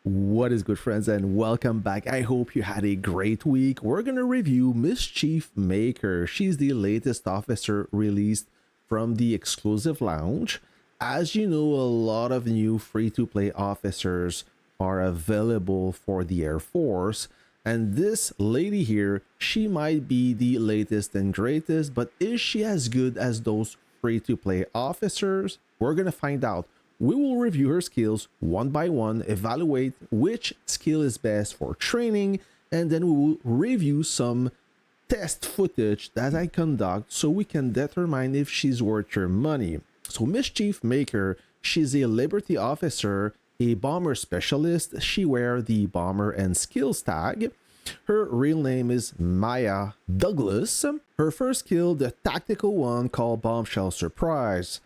What is good, friends, and welcome back. I hope you had a great week. We're gonna review Mischief Maker. She's the latest officer released from the exclusive lounge. As you know, a lot of new free-to-play officers are available for the Air Force, and this lady here, she might be the latest and greatest, but is she as good as those free-to-play officers? We're gonna find out. We will review her skills one by one, evaluate which skill is best for training, and then we will review some test footage that I conduct so we can determine if she's worth your money. So Mischief Maker, she's a Liberty officer, a bomber specialist. She wears the bomber and skills tag. Her real name is Maya Douglas. Her first skill, the tactical one called Bombshell Surprise.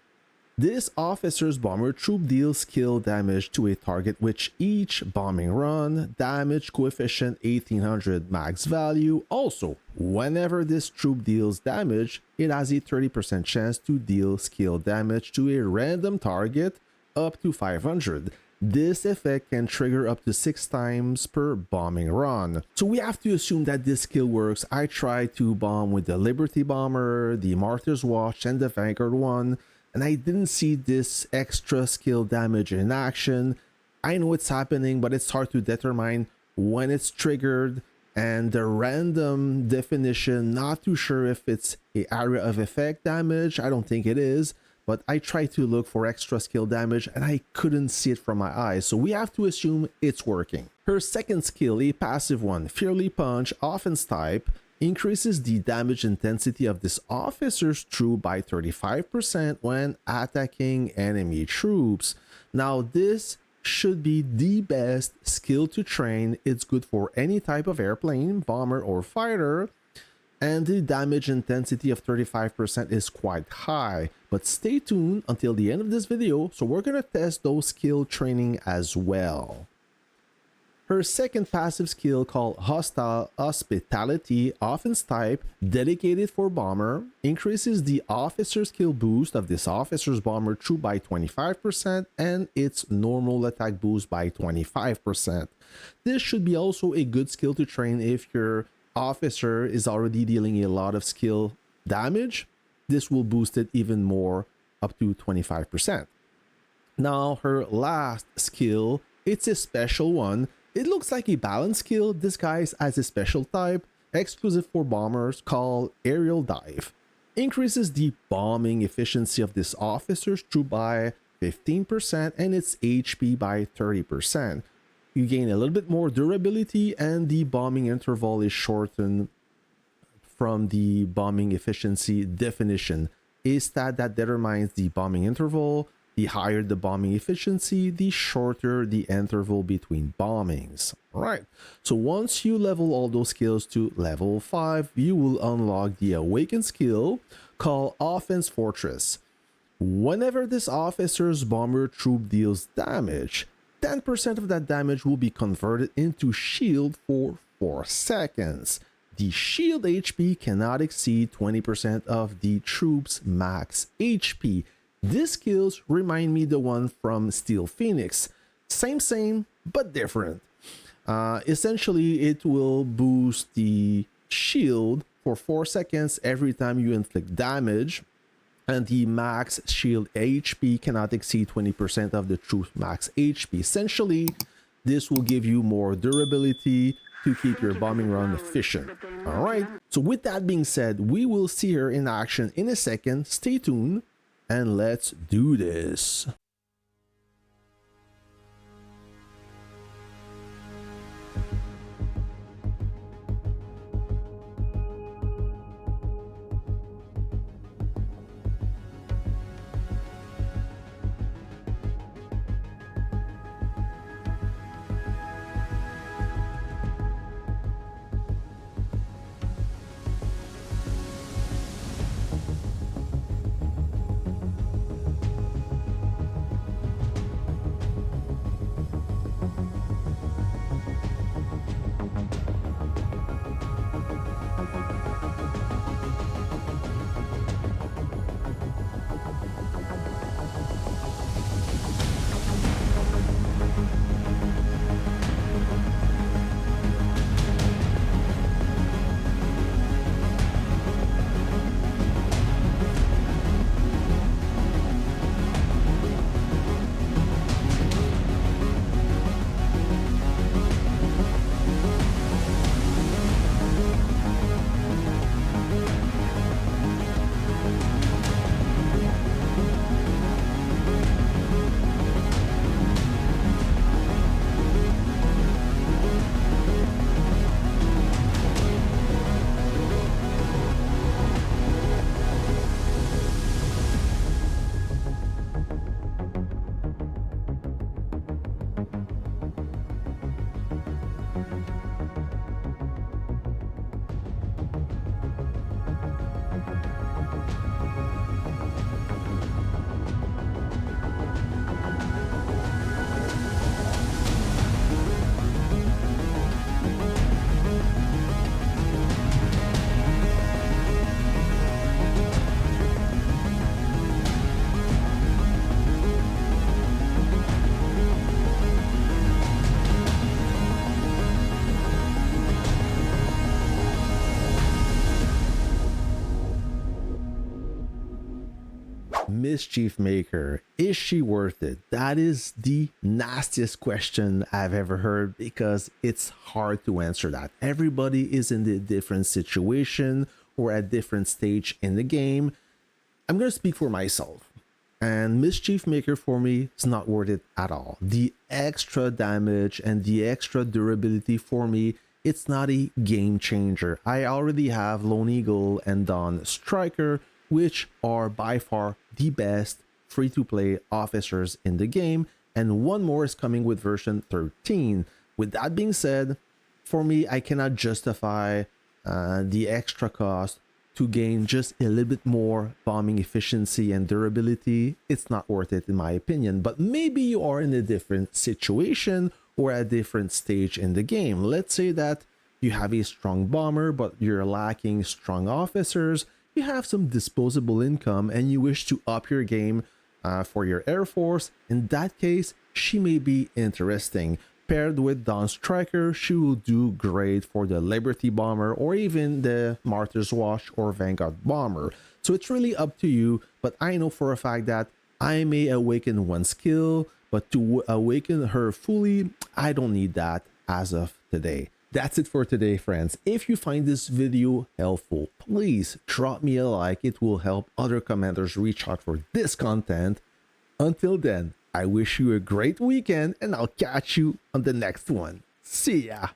This officer's bomber troop deals skill damage to a target which each bombing run, damage coefficient 1800 max value. Also, whenever this troop deals damage, it has a 30% chance to deal skill damage to a random target up to 500. This effect can trigger up to 6 times per bombing run. So we have to assume that this skill works. I tried to bomb with the Liberty Bomber, the Martyr's Watch, and the Vanguard one, and I didn't see this extra skill damage in action. I know it's happening, but it's hard to determine when it's triggered, and the random definition, not too sure if it's an area of effect damage. I don't think it is, but I tried to look for extra skill damage and I couldn't see it from my eyes, so we have to assume it's working. Her second skill, a passive one, Fearly Punch, offense type, increases the damage intensity of this officer's troop by 35% when attacking enemy troops. Now, this should be the best skill to train. It's good for any type of airplane, bomber, or fighter, and the damage intensity of 35% is quite high. But stay tuned until the end of this video, so we're gonna test those skill training as well. Her second passive skill, called Hostile Hospitality, offense type, dedicated for bomber, increases the officer skill boost of this officer's bomber troop by 25% and its normal attack boost by 25%. This should be also a good skill to train if your officer is already dealing a lot of skill damage. This will boost it even more, up to 25%. Now, her last skill, it's a special one. It looks like a balance skill disguised as a special type, exclusive for bombers, called Aerial Dive. Increases the bombing efficiency of this officer's troop by 15% and its HP by 30%. You gain a little bit more durability, and the bombing interval is shortened from the bombing efficiency definition. A stat that determines the bombing interval. The higher the bombing efficiency, the shorter the interval between bombings. Alright, so once you level all those skills to level 5, you will unlock the awakened skill called Offense Fortress. Whenever this officer's bomber troop deals damage, 10% of that damage will be converted into shield for 4 seconds. The shield HP cannot exceed 20% of the troop's max HP. These skills remind me the one from Steel Phoenix. Same, but different. Essentially, it will boost the shield for 4 seconds every time you inflict damage, and the max shield HP cannot exceed 20% of the troop's max HP. Essentially, this will give you more durability to keep your bombing run efficient. Alright, so with that being said, we will see her in action in a second. Stay tuned, and let's do this. Mischief Maker, is she worth it? That is the nastiest question I've ever heard because it's hard to answer that. Everybody is in a different situation or at different stage in the game. I'm going to speak for myself. And Mischief Maker for me is not worth it at all. The extra damage and the extra durability for me, it's not a game changer. I already have Lone Eagle and Dawn Striker, which are by far the best free-to-play officers in the game, and one more is coming with version 13. With that being said, for me, I cannot justify the extra cost to gain just a little bit more bombing efficiency and durability. It's not worth it in my opinion, but maybe you are in a different situation or a different stage in the game. Let's say that you have a strong bomber, but you're lacking strong officers. You have some disposable income and you wish to up your game for your Air Force. In that case, she may be interesting. Paired with Dawn Striker, she will do great for the Liberty Bomber or even the Martyr's Watch or Vanguard Bomber. So it's really up to you, but I know for a fact that I may awaken one skill, but to awaken her fully, I don't need that as of today. That's it for today, friends. If you find this video helpful, please drop me a like. It will help other commenters reach out for this content. Until then, I wish you a great weekend and I'll catch you on the next one. See ya!